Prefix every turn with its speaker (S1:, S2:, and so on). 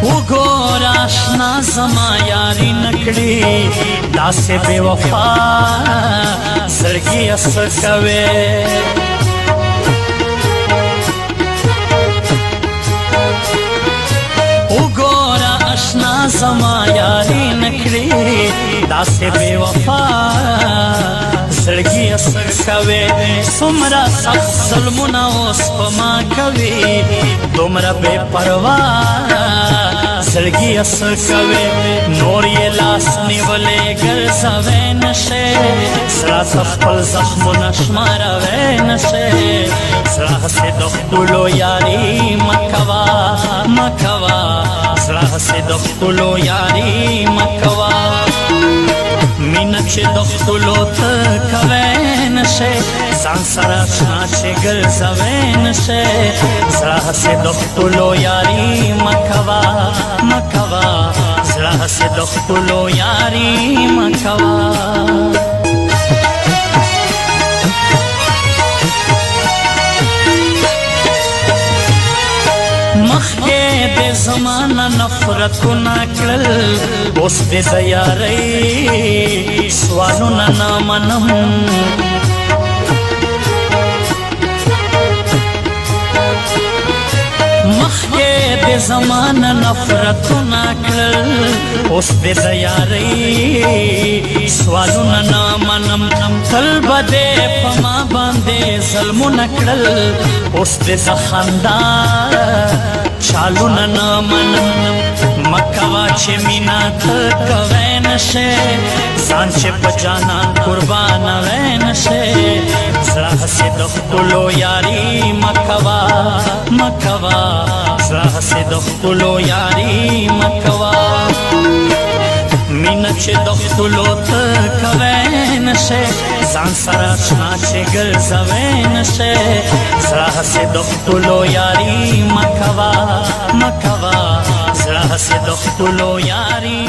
S1: وګور آشنا زما یاري نکړي داسې بے وفا زړګي اثر کوي وګور آشنا زما یاري نکړي داسې بے وفا زړګي اثر کوي څومره سخت ظلمونه اوس په ما کوي دومره بے پروا زړګي اثر کوي نور یې لاس نیولې ګرځوي نشي زړه خپل زخمونه شماروي نشي زړه هسې د ښکلو یاري مکوه مکوه زړه هسې د ښکلو یاري مکوه مینه چې د ښکلو ته کوی نشي ځان سره اشنا چې ګرځوی نشي زړه هسې د ښکلو یاري مکوه مکوه زړه هسې د ښکلو یاري مکوه مخکې د زمانه نفرتونه کړل اوس د یارۍ سوالونه نه منم مخکې د زمانه نفرتونه کړل اوس د یارۍ سوالونه نه منم تل به دې په ما باندې ظلمونه کړل اوس د خندا چالونه نه منم مکوه چې مینا ته کوی نشي ځان چې په جانان قربانوی نشي زړه هسې د ښکلو یاري مکوه مکوه زړه هسې د ښکلو یاري مکوه مینه چې د ښکلو ته کوی نشي ځان سره اشنا چې ګرځوی نشي زړه هسې د ښکلو یاري مکوه مکوه زړه هسې د ښکلو یاري